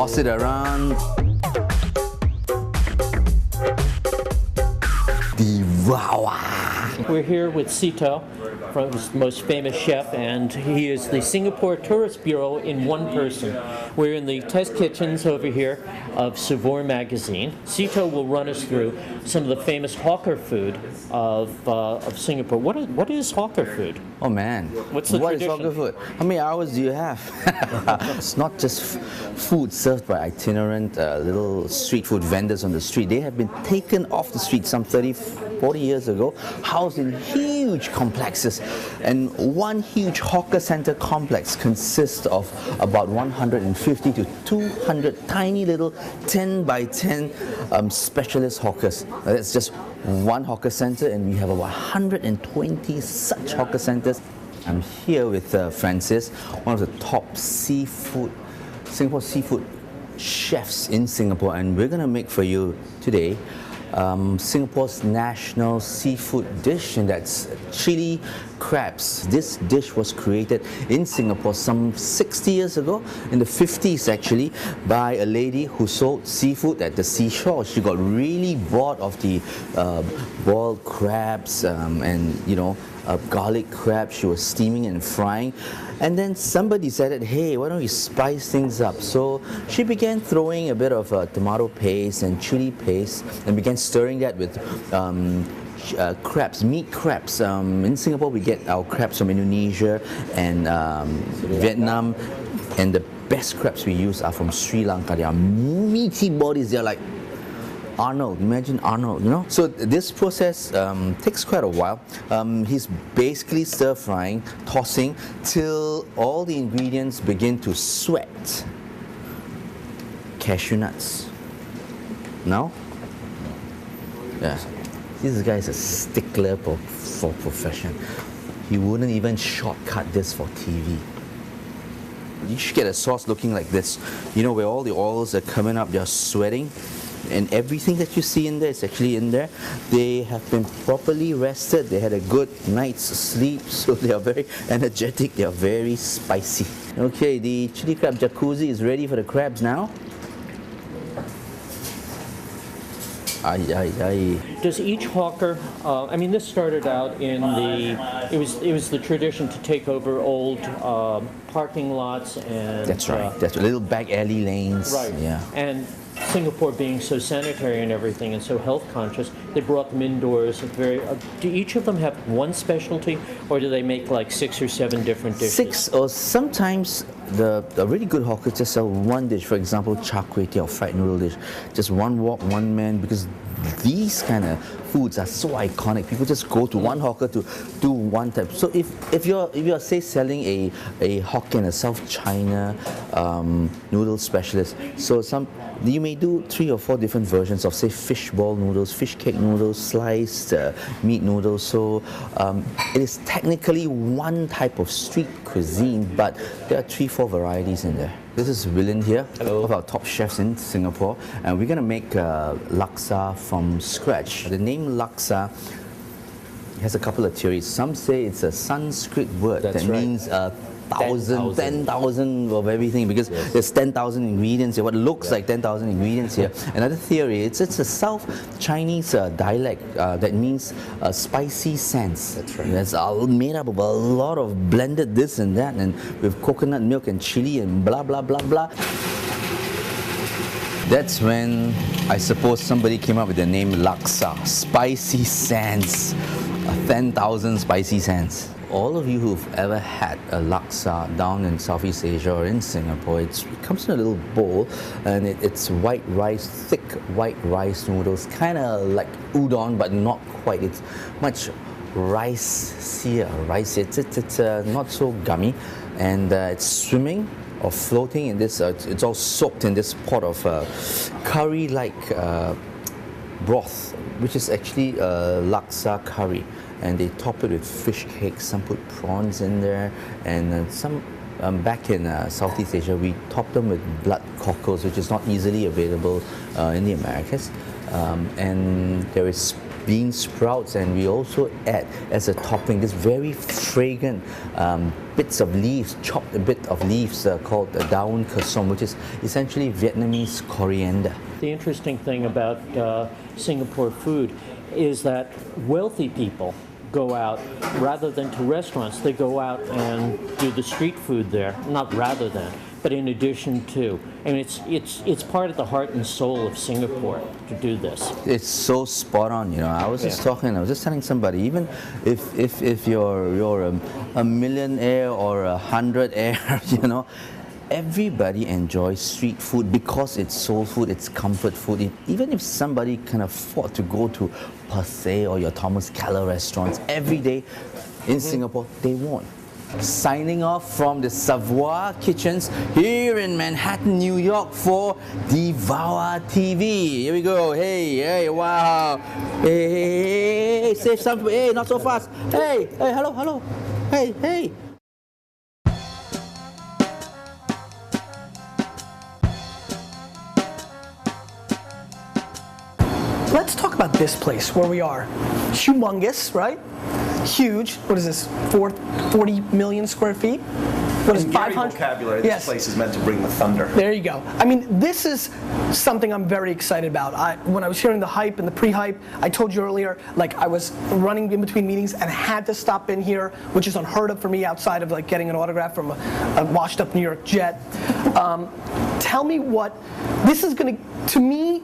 toss it around. Devour. We're here with Sito, the most famous chef, and he is the Singapore Tourist Bureau in one person. We're in the test kitchens over here of Devour magazine. Sito will run us through some of the famous hawker food of Singapore. What is hawker food? Oh man, What's the what is tradition? hawker food? How many hours do you have? It's not just food served by itinerant little street food vendors on the street. They have been taken off the street some 30, 40 years ago, housed in huge complexes. And one huge hawker center complex consists of about 150 to 200 tiny little 10 by 10 specialist hawkers. That's just one hawker center, and we have about 120 such hawker centers. I'm here with Francis, one of the top Singapore seafood chefs in Singapore, and we're going to make for you today Singapore's national seafood dish, and that's chili crabs. This dish was created in Singapore some 60 years ago, in the 50s actually, by a lady who sold seafood at the seashore. She got really bored of the boiled crabs and garlic crab. She was steaming and frying, and then somebody decided, hey, why don't we spice things up? So she began throwing a bit of tomato paste and chili paste and began stirring that with crabs, meat crabs. In Singapore we get our crabs from Indonesia and Vietnam, and the best crabs we use are from Sri Lanka. They are meaty bodies. They're like Arnold, imagine Arnold, So this process takes quite a while. He's basically stir frying, tossing, till all the ingredients begin to sweat. Cashew nuts. Now? Yeah. This guy is a stickler for profession. He wouldn't even shortcut this for TV. You should get a sauce looking like this. Where all the oils are coming up, they're sweating. And everything that you see in there is actually in there. They have been properly rested. They had a good night's sleep, so they are very energetic. They are very spicy. Okay, the chili crab jacuzzi is ready for the crabs now. Does each hawker? This started out in it was the tradition to take over old parking lots and. That's right. That's little back alley lanes. Right. Yeah. And Singapore being so sanitary and everything and so health conscious, they brought them indoors. Do each of them have one specialty, or do they make like 6 or 7 different dishes? 6, or sometimes the really good hawkers just sell one dish. For example, char kway teow, fried noodle dish. Just one wok, one man, because these kind of foods are so iconic. People just go to one hawker to do one type. So if you're say selling a Hokkien, a South China noodle specialist, so you may do 3 or 4 different versions of, say, fish ball noodles, fish cake noodles, sliced meat noodles. So it is technically one type of street cuisine, but there are 3-4 varieties in there. This is William here, one of our top chefs in Singapore, and we're going to make laksa from scratch. The name laksa has a couple of theories. Some say it's a Sanskrit word that means 10,000 of everything, because there's 10,000 ingredients here, what looks like 10,000 ingredients here. Another theory, it's a South Chinese dialect that means spicy sands. That's right. It's made up of a lot of blended this and that, and with coconut milk and chili and blah blah blah blah. That's when I suppose somebody came up with the name laksa, spicy sands, 10,000 spicy sands. All of you who've ever had a laksa down in Southeast Asia or in Singapore, it comes in a little bowl, and it's white rice, thick white rice noodles, kind of like udon, but not quite. It's much riceier. It's not so gummy, and it's swimming or floating in this. It's all soaked in this pot of curry-like broth, which is actually laksa curry. And they top it with fish cakes. Some put prawns in there, and some back in Southeast Asia we top them with blood cockles, which is not easily available in the Americas. And there is bean sprouts, and we also add as a topping this very fragrant bits of leaves, chopped a bit of leaves called daun kassom, which is essentially Vietnamese coriander. The interesting thing about Singapore food is that wealthy people go out, rather than to restaurants, they go out and do the street food there. Not rather than, but in addition to. I mean, it's part of the heart and soul of Singapore to do this. It's so spot on, you know. I was just telling somebody, even if you're a millionaire or a hundredaire, you know, everybody enjoys street food because it's soul food, it's comfort food. Even if somebody can afford to go to Pathé or your Thomas Keller restaurants every day in Singapore, they won't. Signing off from the Devour Kitchens here in Manhattan, New York for Devour TV. Here we go. Hey, wow. Hey, say something. Hey, not so fast. Hey, hello. Hey. Let's talk about this place where we are. Humongous, right? Huge. What is this? 40 million square feet? What is 500? Vocabulary. This place is meant to bring the thunder. There you go. I mean, this is something I'm very excited about. When I was hearing the hype and the pre-hype, I told you earlier, like I was running in between meetings and had to stop in here, which is unheard of for me outside of like getting an autograph from a washed up New York jet. Tell me what this is going to me.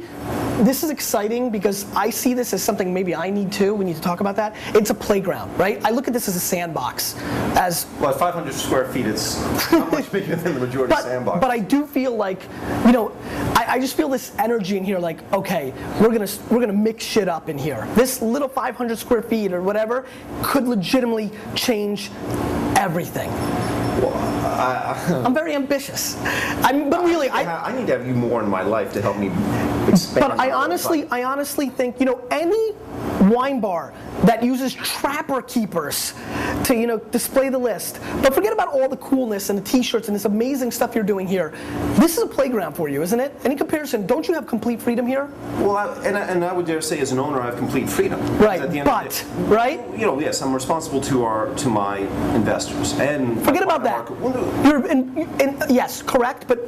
This is exciting because I see this as something maybe I need to. We need to talk about that. It's a playground, right? I look at this as a sandbox. Well, at 500 square feet, it's not much bigger than the majority sandbox. But I do feel like, you know, I just feel this energy in here. Like, okay, we're gonna mix shit up in here. This little 500 square feet or whatever could legitimately change everything. Well, I'm very ambitious. But really, I need to have you more in my life to help me expand. But I honestly think, you know, any wine bar that uses trapper keepers to, you know, display the list. But forget about all the coolness and the t-shirts and this amazing stuff you're doing here. This is a playground for you, isn't it? Any comparison? Don't you have complete freedom here? Well, I would dare say, as an owner, I have complete freedom. Right. Right? You know, yes, I'm responsible to my investors and forget about that. Yes, correct, but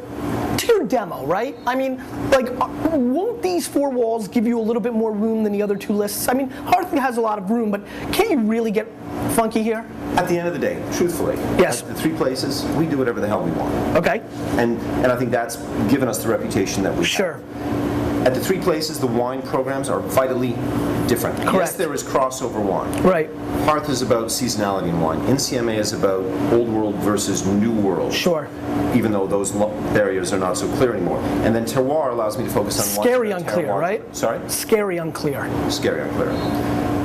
to your demo, right? I mean, like, won't these four walls give you a little bit more room than the other two lists? I mean, Hearth has a lot of room, but can't you really get funky here? At the end of the day, truthfully, yes. At the three places, we do whatever the hell we want. Okay. And I think that's given us the reputation that we have. At the three places, the wine programs are vitally different. Correct. Yes, there is crossover wine. Right. Hearth is about seasonality in wine. NCMA is about old world versus new world. Sure. Even though those barriers are not so clear anymore. And then terroir allows me to focus on scary unclear, right? Sorry? Scary unclear. Scary unclear.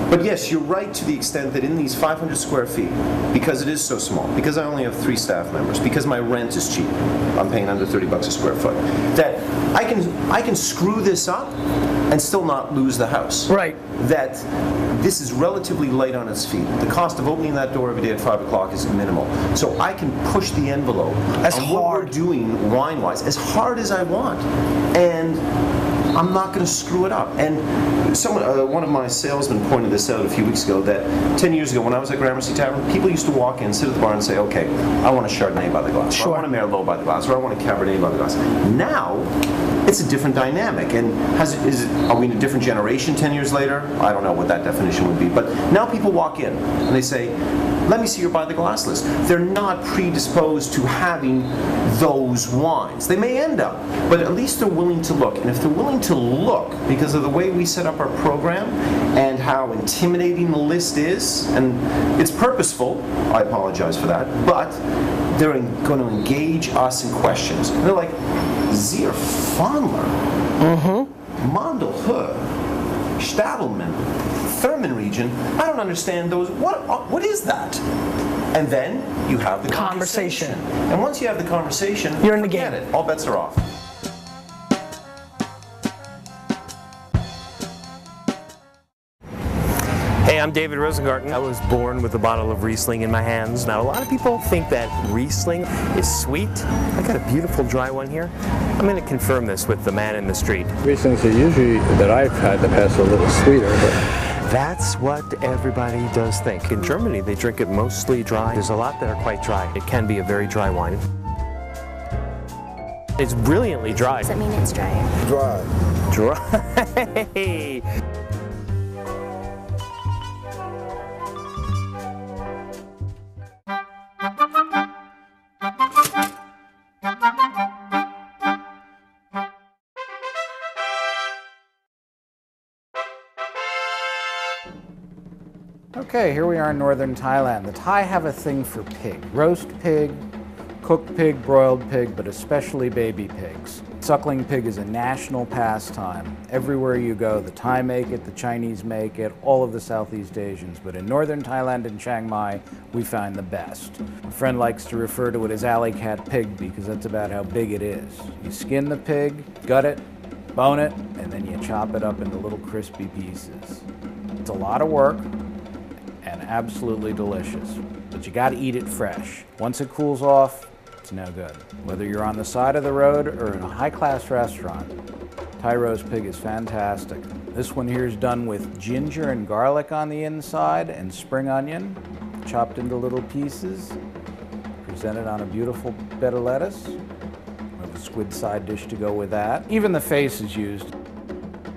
But yes, you're right to the extent that in these 500 square feet, because it is so small, because I only have 3 staff members, because my rent is cheap, I'm paying under $30 a square foot, that I can screw this up and still not lose the house. Right. That this is relatively light on its feet. The cost of opening that door every day at 5 o'clock is minimal. So I can push the envelope on what we're doing wine-wise as hard as I want. And I'm not going to screw it up. And one of my salesmen pointed this out a few weeks ago, that 10 years ago when I was at Gramercy Tavern, people used to walk in, sit at the bar and say, okay, I want a Chardonnay by the glass, or I want a Merlot by the glass, or I want a Cabernet by the glass. Now, it's a different dynamic. And are we in a different generation 10 years later? I don't know what that definition would be. But now people walk in and they say, let me see your by the glass list. They're not predisposed to having those wines. They may end up, but at least they're willing to look. And if they're willing to look because of the way we set up our program and how intimidating the list is, and it's purposeful, I apologize for that, but they're going to engage us in questions. And they're like, Zier Fondler, Mondelhur, Stadelman, Thurman region, I don't understand those. What is that? And then you have the conversation. And once you have the conversation, you're in the game. All bets are off. Hey, I'm David Rosengarten. I was born with a bottle of Riesling in my hands. Now, a lot of people think that Riesling is sweet. I got a beautiful dry one here. I'm going to confirm this with the man in the street. Rieslings are usually, that I've had, the past, a little sweeter, but That's what everybody does think. In Germany, they drink it mostly dry. There's a lot that are quite dry. It can be a very dry wine. It's brilliantly dry. Does that mean it's dry? Dry. Dry. Okay, here we are in northern Thailand. The Thai have a thing for pig. Roast pig, cooked pig, broiled pig, but especially baby pigs. Suckling pig is a national pastime. Everywhere you go, the Thai make it, the Chinese make it, all of the Southeast Asians. But in northern Thailand and Chiang Mai, we find the best. A friend likes to refer to it as alley cat pig because that's about how big it is. You skin the pig, gut it, bone it, and then you chop it up into little crispy pieces. It's a lot of work and absolutely delicious, but you gotta eat it fresh. Once it cools off, it's no good. Whether you're on the side of the road or in a high-class restaurant, Thai roast pig is fantastic. This one here is done with ginger and garlic on the inside and spring onion, chopped into little pieces, presented on a beautiful bed of lettuce. We have a squid side dish to go with that. Even the face is used.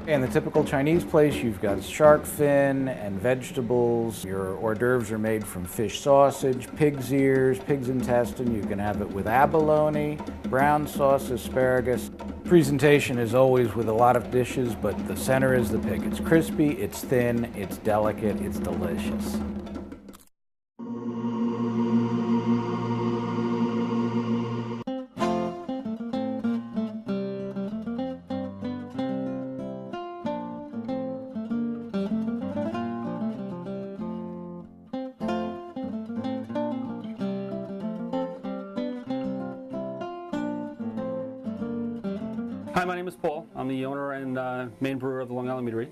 In the typical Chinese place, you've got shark fin and vegetables. Your hors d'oeuvres are made from fish sausage, pig's ears, pig's intestine. You can have it with abalone, brown sauce, asparagus. Presentation is always with a lot of dishes, but the center is the pig. It's crispy, it's thin, it's delicate, it's delicious. Hi, my name is Paul. I'm the owner and main brewer of the Long Island Meadery.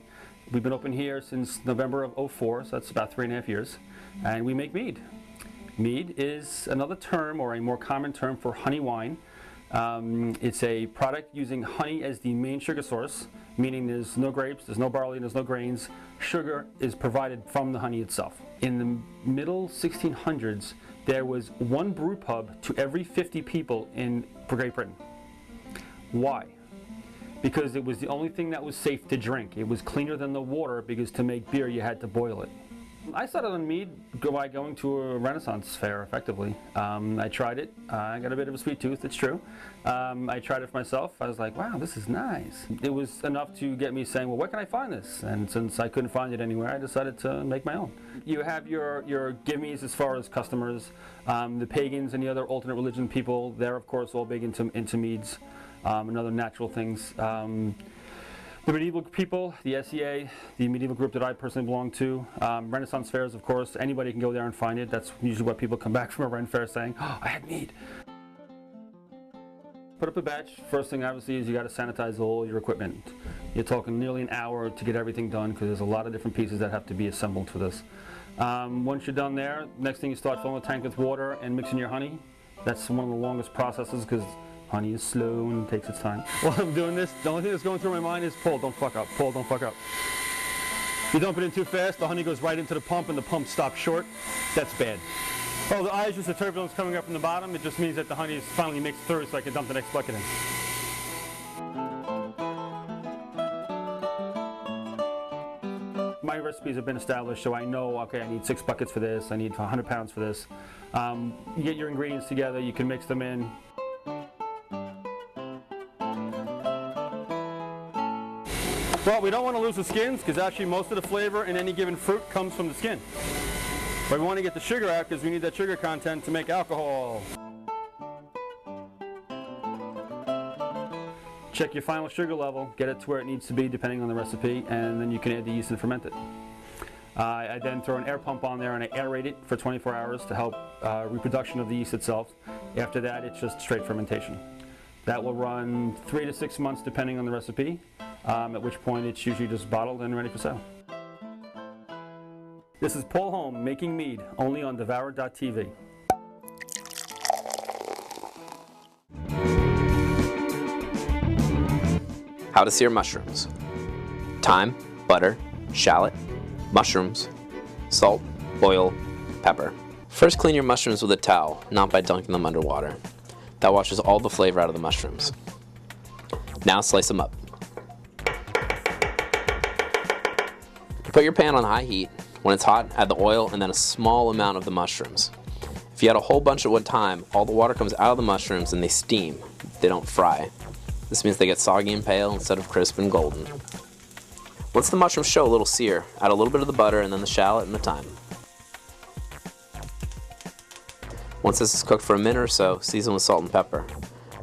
We've been open here since November of '04, so that's about 3.5 years, and we make mead. Mead is another term, or a more common term, for honey wine. It's a product using honey as the main sugar source, meaning there's no grapes, there's no barley, there's no grains. Sugar is provided from the honey itself. In the middle 1600s, there was one brew pub to every 50 people in Great Britain. Why? Because it was the only thing that was safe to drink. It was cleaner than the water because to make beer you had to boil it. I started on mead by going to a Renaissance fair, effectively. I tried it. I got a bit of a sweet tooth, it's true. I tried it for myself. I was like, wow, this is nice. It was enough to get me saying, well, where can I find this? And since I couldn't find it anywhere, I decided to make my own. You have your gimmies as far as customers. The pagans and the other alternate religion people, they're of course all big into meads. And other natural things. The medieval people, the SEA, the medieval group that I personally belong to, Renaissance fairs, of course, anybody can go there and find it. That's usually what people come back from a Ren fair saying, oh, I had mead. Put up a batch. First thing obviously is you got to sanitize all your equipment. You're talking nearly an hour to get everything done because there's a lot of different pieces that have to be assembled for this. Once you're done there, next thing you start filling the tank with water and mixing your honey. That's one of the longest processes because honey is slow and takes its time. While I'm doing this, the only thing that's going through my mind is, Paul, don't fuck up. Paul, don't fuck up. If you dump it in too fast, the honey goes right into the pump and the pump stops short. That's bad. Oh, the I is just the turbulence coming up from the bottom. It just means that the honey is finally mixed through so I can dump the next bucket in. My recipes have been established, so I know, okay, I need 6 buckets for this, I need 100 pounds for this. You get your ingredients together, you can mix them in. Well, we don't want to lose the skins because actually most of the flavor in any given fruit comes from the skin. But we want to get the sugar out because we need that sugar content to make alcohol. Check your final sugar level, get it to where it needs to be depending on the recipe, and then you can add the yeast and ferment it. I then throw an air pump on there and I aerate it for 24 hours to help reproduction of the yeast itself. After that, it's just straight fermentation. That will run 3 to 6 months depending on the recipe, at which point it's usually just bottled and ready for sale. This is Paul Holm making mead, only on Devour.tv. How to sear mushrooms. Thyme, butter, shallot, mushrooms, salt, oil, pepper. First, clean your mushrooms with a towel, not by dunking them underwater. That washes all the flavor out of the mushrooms. Now slice them up. Put your pan on high heat. When it's hot, add the oil and then a small amount of the mushrooms. If you add a whole bunch at one time, all the water comes out of the mushrooms and they steam. They don't fry. This means they get soggy and pale instead of crisp and golden. Once the mushrooms show a little sear, add a little bit of the butter and then the shallot and the thyme. Once this is cooked for a minute or so, season with salt and pepper.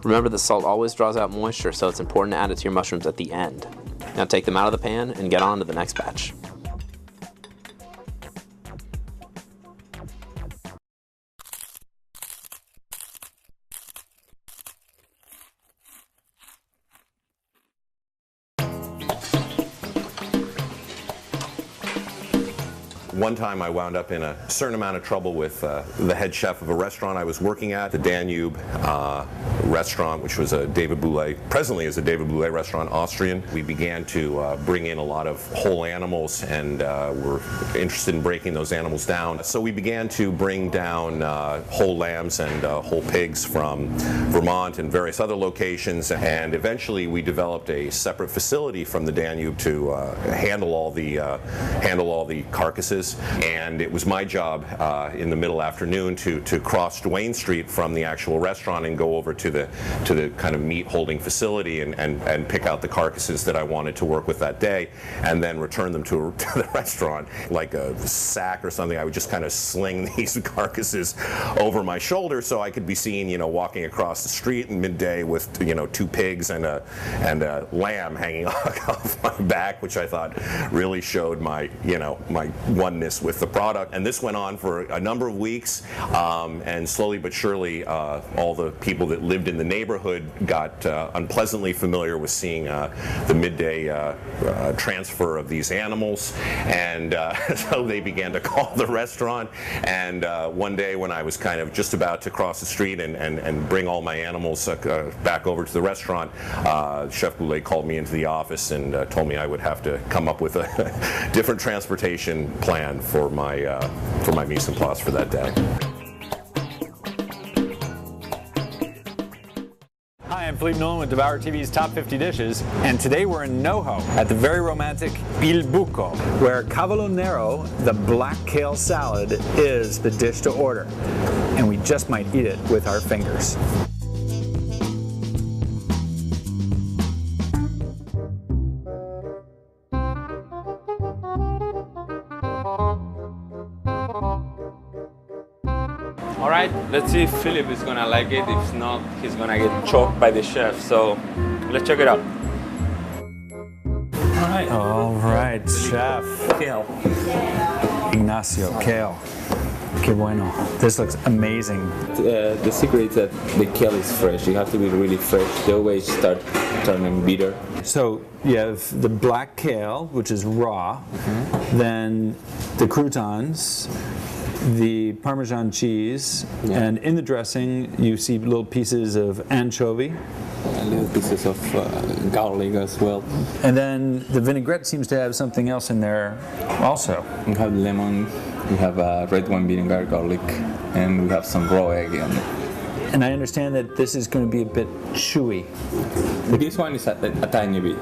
Remember that salt always draws out moisture, so it's important to add it to your mushrooms at the end. Now take them out of the pan and get on to the next batch. One time I wound up in a certain amount of trouble with the head chef of a restaurant I was working at, the Danube restaurant, which was a David Bouley, presently is a David Bouley restaurant, Austrian. We began to bring in a lot of whole animals and were interested in breaking those animals down. So we began to bring down whole lambs and whole pigs from Vermont and various other locations, and eventually we developed a separate facility from the Danube to handle all the carcasses. And it was my job in the middle afternoon to cross Duane Street from the actual restaurant and go over to the kind of meat holding facility and pick out the carcasses that I wanted to work with that day, and then return them to the restaurant like a sack or something. I would just kind of sling these carcasses over my shoulder so I could be seen, walking across the street in midday with 2 pigs and a lamb hanging off my back, which I thought really showed my my oneness with the product. And this went on for a number of weeks, and slowly but surely all the people that lived in the neighborhood got unpleasantly familiar with seeing the midday transfer of these animals, and so they began to call the restaurant. And one day when I was kind of just about to cross the street and bring all my animals back over to the restaurant, Chef Bouley called me into the office and told me I would have to come up with a different transportation plan for my mise en place for that day. Hi, I'm Philippe Nolan with Devour TV's Top 50 Dishes, and today we're in NoHo at the very romantic Il Buco, where Cavolo Nero, the black kale salad, is the dish to order, and we just might eat it with our fingers. Alright, let's see if Philip is gonna like it. If not, he's gonna get choked by the chef. So let's check it out. All right, chef. Kale. Ignacio, kale. Que bueno. This looks amazing. The secret is that the kale is fresh. You have to be really fresh. They always start turning bitter. So you have the black kale, which is raw, then the croutons, the Parmesan cheese, and in the dressing you see little pieces of anchovy. Little pieces of garlic as well. And then the vinaigrette seems to have something else in there also. We have lemon, we have red wine vinegar, garlic, and we have some raw egg in it. And I understand that this is going to be a bit chewy. This one is a tiny bit,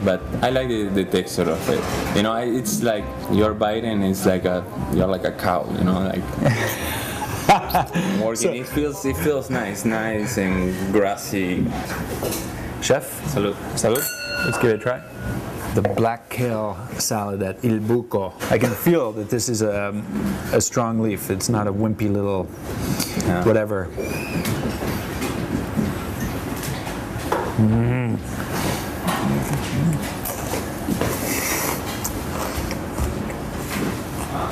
but I like the texture of it. It's like you're biting, it's like you're like a cow, like working. It feels nice and grassy. Chef, salud. Salud. Let's give it a try. The black kale salad at Il Buco. I can feel that this is a strong leaf. It's not a wimpy little whatever.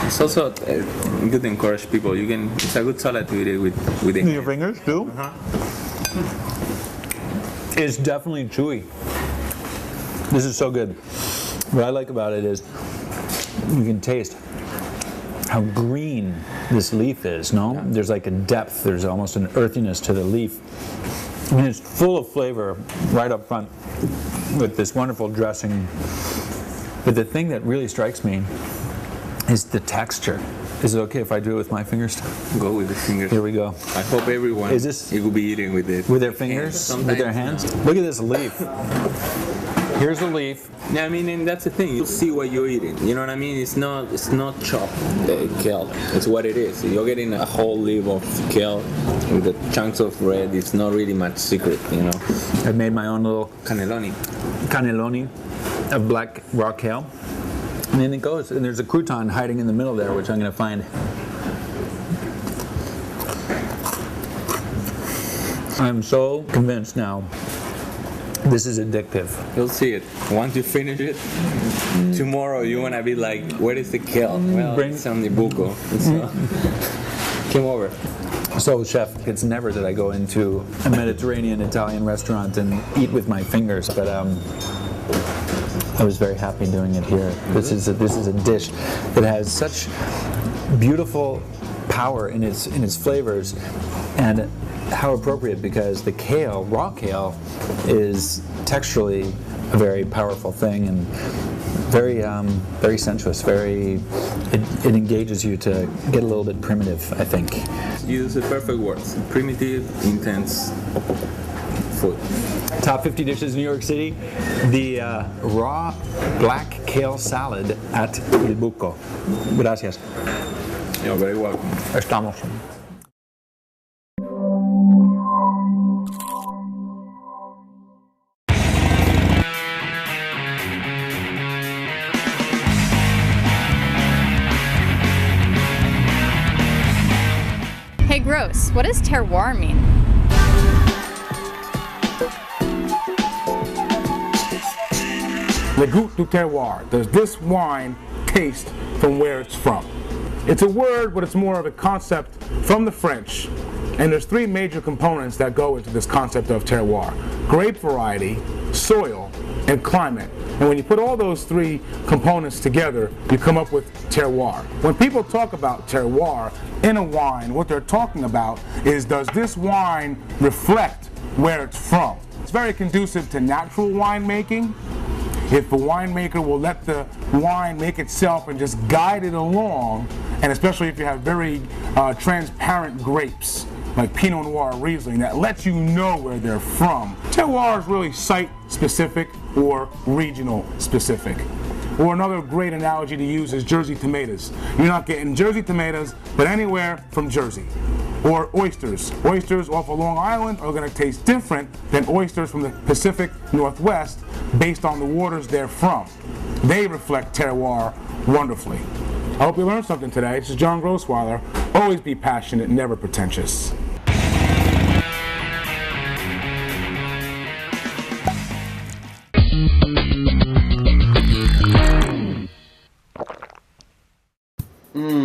It's also good to encourage people. It's a good salad to eat it with your fingers too. It's definitely chewy. This is so good. What I like about it is you can taste how green this leaf is. No, there's like a depth. There's almost an earthiness to the leaf. I mean, it's full of flavor right up front with this wonderful dressing. But the thing that really strikes me is the texture. Is it okay if I do it with my fingers? Go with the fingers. Here we go. I hope everyone Is this- it will be eating with it. With their fingers? With their hands? Look at this leaf. Here's the leaf. Yeah, I mean, and that's the thing. You see what you're eating. You know what I mean? It's not chopped kale. It's what it is. You're getting a whole leaf of kale with the chunks of red. It's not really much secret, you know. I made my own little Cannelloni. of black raw kale. And then it goes, and there's a crouton hiding in the middle there, which I'm going to find. I'm so convinced now. This is addictive. You'll see it. Once you finish it, tomorrow you want to be like, where is the kale? Well, it's on the buco. So, come over. So, Chef, it's never that I go into a Mediterranean Italian restaurant and eat with my fingers, but I was very happy doing it here. This is a dish that has such beautiful power in its flavors, and how appropriate, because the kale, raw kale, is texturally a very powerful thing and very sensuous. It engages you to get a little bit primitive, I think. You use the perfect words: primitive, intense food. Top 50 dishes in New York City. The raw black kale salad at El Buco. Gracias. You're very welcome. Estamos. Hey, gross. What does terroir mean? Le goût du terroir. Does this wine taste from where it's from? It's a word, but it's more of a concept from the French. And there's three major components that go into this concept of terroir: grape variety, soil, and climate. And when you put all those three components together, you come up with terroir. When people talk about terroir in a wine, what they're talking about is, does this wine reflect where it's from? It's very conducive to natural winemaking. If the winemaker will let the wine make itself and just guide it along, and especially if you have very transparent grapes, like Pinot Noir or Riesling, that lets you know where they're from. Terroir is really site-specific or regional-specific. Or another great analogy to use is Jersey tomatoes. You're not getting Jersey tomatoes, but anywhere from Jersey. Or oysters. Oysters off of Long Island are going to taste different than oysters from the Pacific Northwest based on the waters they're from. They reflect terroir wonderfully. I hope you learned something today. This is John Grossweiler. Always be passionate, never pretentious.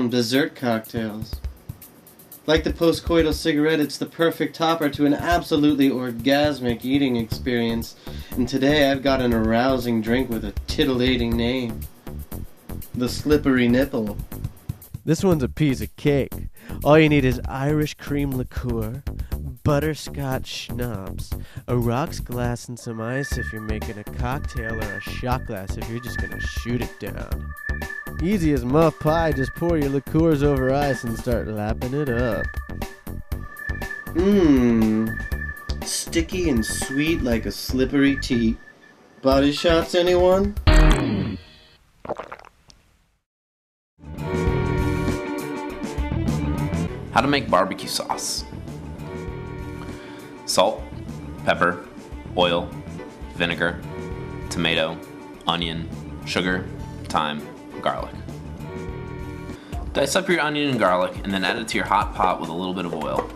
Dessert cocktails. Like the post-coital cigarette, it's the perfect topper to an absolutely orgasmic eating experience. And today I've got an arousing drink with a titillating name. The Slippery Nipple. This one's a piece of cake. All you need is Irish cream liqueur, butterscotch schnapps, a rocks glass and some ice if you're making a cocktail, or a shot glass if you're just gonna shoot it down. Easy as muff pie, just pour your liqueurs over ice and start lapping it up. Sticky and sweet like a slippery tea. Body shots, anyone? How to make barbecue sauce. Salt, pepper, oil, vinegar, tomato, onion, sugar, thyme, garlic. Dice up your onion and garlic and then add it to your hot pot with a little bit of oil.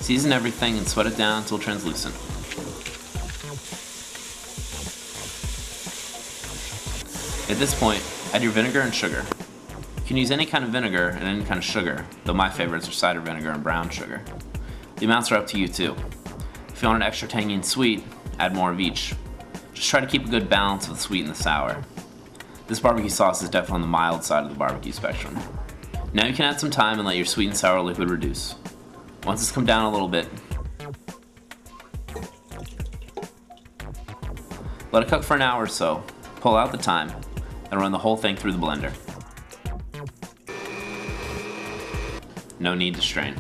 Season everything and sweat it down until translucent. At this point, add your vinegar and sugar. You can use any kind of vinegar and any kind of sugar, though my favorites are cider vinegar and brown sugar. The amounts are up to you too. If you want it extra tangy and sweet, add more of each. Just try to keep a good balance of the sweet and the sour. This barbecue sauce is definitely on the mild side of the barbecue spectrum. Now you can add some thyme and let your sweet and sour liquid reduce. Once it's come down a little bit, Let it cook for an hour or so, pull out the thyme, and run the whole thing through the blender. No need to strain.